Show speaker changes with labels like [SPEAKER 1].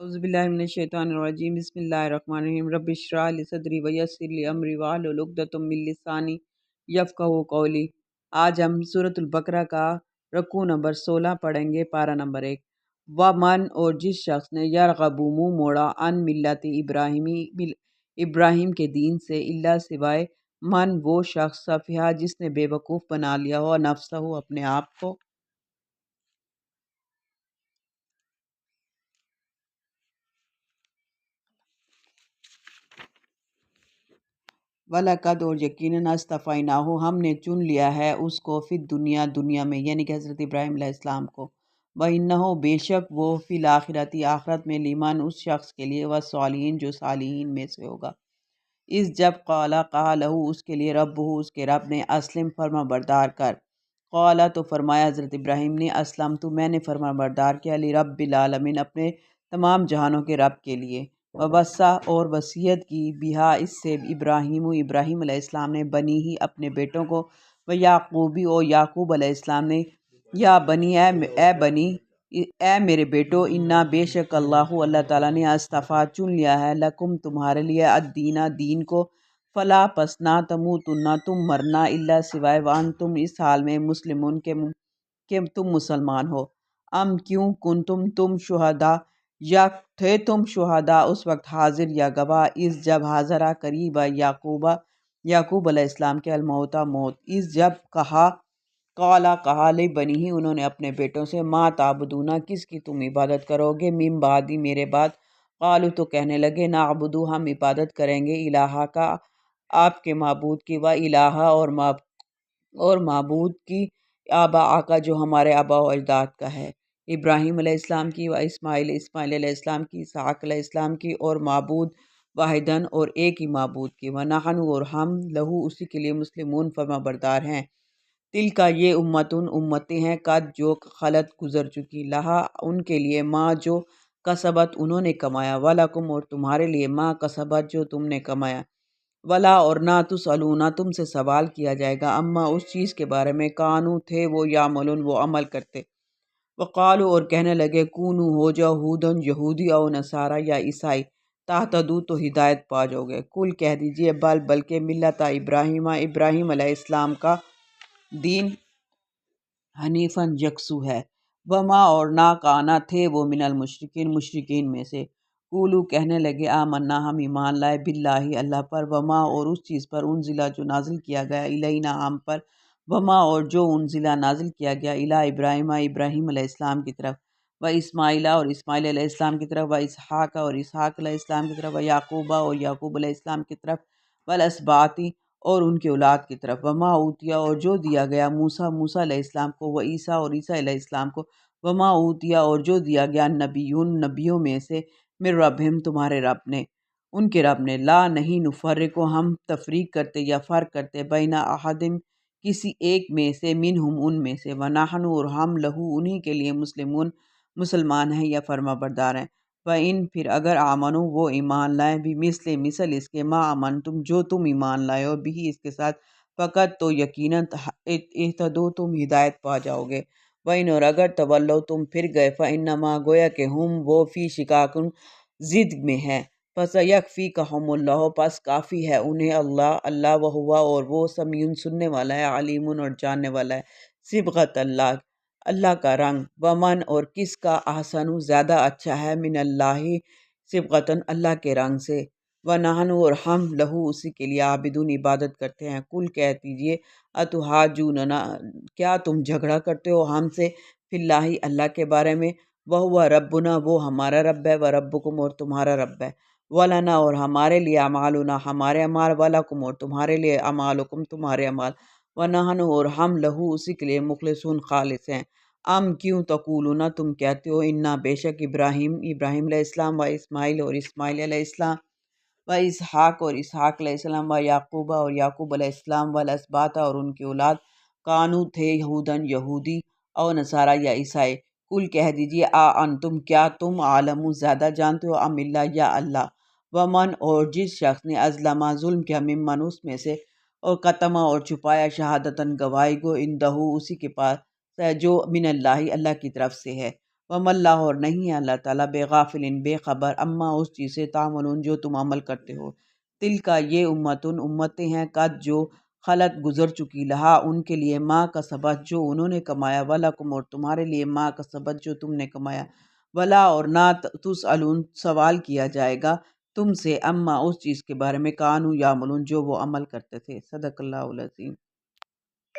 [SPEAKER 1] اعوذ باللہ من الشیطان الرجیم بسم اللہ الرحمن الرحیم رب اشرح لی صدری ویسر لی امری واحلل عقدۃ من لسانی یفقہوا قولی۔ آج ہم سورۃ البقرہ کا رکوع نمبر 16 پڑھیں گے، پارہ نمبر 1۔ ومن اور جس شخص نے یرغب منہ موڑا ان ملت ابراہیم کے دین سے، اللہ سوائے من وہ شخص سفیہ جس نے بے وقوف بنا لیا ہو نفسہ اپنے آپ کو، وَلَقَدْ اور یقیناً اصطفیناہ ہم نے چن لیا ہے اس کو، فی دنیا میں، یعنی کہ حضرت ابراہیم علیہ السلام کو، وَإِنَّهُ بے شک وہ، فی الآخرۃ آخرت میں، لمن اس شخص کے لیے، والصالحین جو صالحین میں سے ہوگا۔ اس جب قالا کہا لہو اس کے لیے، ربہ اس کے رب نے، اسلم فرما بردار کر، قالا تو فرمایا حضرت ابراہیم نے، اسلم تو میں نے فرما بردار کیا، لرب العالمین اپنے تمام جہانوں کے رب کے لیے۔ وبسا اور وصیت کی، بہا اس سے، ابراہیم علیہ السلام نے، بنی ہی اپنے بیٹوں کو، و یعقوبی اور یعقوب علیہ السلام نے، یا بنی اے بنی اے میرے بیٹو، انا بے شک اللہ تعالیٰ نے، اصطفیٰ چن لیا ہے، لکم تمہارے لیے، الدین دین کو، فلا پس نہ تموتن تم مرنا، الا سوائے، وانتم اس حال میں، مسلمون کہ تم مسلمان ہو، ام کیوں، کنتم تم شہداء یا تھے تم شہداء اس وقت، حاضر یا گواہ، اس جب حاضرہ قریب یعقوب علیہ السلام کے، الموتا موت، اس جب کہا لے بنی ہی انہوں نے اپنے بیٹوں سے، ما تعبدون کس کی تم عبادت کرو گے، من بعدی میرے بعد، قالو تو کہنے لگے، نعبدو ہم عبادت کریں گے، الہا کا آپ کے معبود کی، و الہا اور معبود کی، آبا کا جو ہمارے آبا و اجداد کا ہے، ابراہیم علیہ السلام کی، و اسماعیل علیہ السلام کی، اسحاق علیہ السلام کی، اور معبود واحدن اور ایک ہی معبود کی، ونحن اور ہم، لہو اسی کے لیے، مسلمون فرما بردار ہیں۔ تل کا یہ امتیں ہیں، قد جو خلط گزر چکی، لہا ان کے لیے، ماں جو کسبت انہوں نے کمایا، ولکم اور تمہارے لیے، ماں کسبت جو تم نے کمایا، ولا اور نہ تسألون تم سے سوال کیا جائے گا، اما اس چیز کے بارے میں، کانو تھے وہ، یعملون وہ عمل کرتے، وقالو اور کہنے لگے، کونو ہو جاؤ، ہودن یہودی، او نصارہ یا عیسائی، تہتدو تو ہدایت پا جاؤ گے، کل کہہ دیجئے، بلکہ ملت ابراہیم علیہ السلام کا دین، حنیفاً یکسو ہے، وما اور نہ کانا تھے وہ، من المشرکین مشرکین میں سے، قولو کہنے لگے، آمنا ہم ایمان لائے، باللہ اللہ پر، وما اور اس چیز پر، انزلہ جو نازل کیا گیا، الینا ہم پر، وما اور جو انزلہ نازل کیا گیا، الی ابراہیم علیہ السلام کی طرف، و اسماعیلہ اور اسماعیل علیہ السلام کی طرف، و اسحاق اور اسحاق علیہ السلام کی طرف، و یعقوبہ اور یعقوب علیہ السلام کی طرف، والاسباطی اور ان کے اولاد کی طرف، وما اوتیا اور جو دیا گیا، موسیٰ علیہ السلام کو، و عیسیٰ اور عیسیٰ علیہ السلام کو، وما اوتیا اور جو دیا گیا، نبیوں میں سے، من ربہم تمہارے رب نے، ان کے رب نے، لا نہیں، نفرق ہم تفریق کرتے یا فرق کرتے، بین احدم کسی ایک میں سے، منہم ان میں سے، ونحن اور ہم، لہو انہی کے لیے، مسلمان ہیں یا فرما بردار ہیں، فَإِن پھر اگر آمنو وہ ایمان لائیں، مثل اس کے، ما آمنتم جو تم ایمان لائے ہو، بھی اس کے ساتھ، فقط تو یقیناً، اہتدو تم ہدایت پا جاؤ گے، وَإِنْ اور اگر تولو تم پھر گئے، فَإِنَّمَا گویا کہ ہم وہ، فی شقاق ضد میں ہے، فَسَيَكْفِيكَهُمُ اللَّهُ پس کافی ہے انہیں اللہ وہوا اور وہ، سمیع سننے والا ہے، علیم اور جاننے والا ہے، صبغت اللہ کا رنگ، ومن اور کس کا، احسن زیادہ اچھا ہے، من اللہ صبغتاً اللہ کے رنگ سے، ونحن اور ہم، لہو اسی کے لیے، عابدون عبادت کرتے ہیں، کل کہہ دیجئے، اتحاجوننا کیا تم جھگڑا کرتے ہو ہم سے، فی اللہ اللہ کے بارے میں، وہو ربنا وہ ہمارا رب ہے، وربکم اور تمہارا رب ہے، ولنا اور ہمارے لیے، اعمالنا ہمارے اعمال، ولکم اور تمہارے لیے، اعمالکم تمہارے اعمال، ونحن اور ہم، لہو اسی کے لیے، مخلصون خالص ہیں، ام کیوں تقولون تم کہتے ہو، انا بے شک ابراہیم علیہ السلام، و اسماعیل اور اسماعیل علیہ السلام، و اسحاق اور اسحاق علیہ السلام، و یعقوبہ اور یعقوب علیہ السلام، والاسباط اور ان کی اولاد، کانو تھے، یہودن یہودی، او نصارہ یا عیسائی، کل کہہ دیجئے، انتم کیا تم، عالم زیادہ جانتے ہو، ام اللہ یا اللہ، ومن اور جس شخص نے، ازلم ظلم کیا، ممن اس میں سے، اور قتمہ اور چھپایا، شہادتاً گواہی کو، اندہو اسی کے پاس، جو من اللہ کی طرف سے ہے، وم اللہ اور نہیں ہے اللہ تعالیٰ بے غافل بے خبر اما اس چیز سے تعملون جو تم عمل کرتے ہو۔ تل کا یہ امتن امتیں ہیں قد جو خلط گزر چکی لہا ان کے لیے ماں کا سبت جو انہوں نے کمایا ولکم اور تمہارے لیے ماں کا سبت جو تم نے کمایا ولا اور نہ تسألون سوال کیا جائے گا تم سے اما اس چیز کے بارے میں کانو یعملون جو وہ عمل کرتے تھے۔ صدق اللہ العظیم۔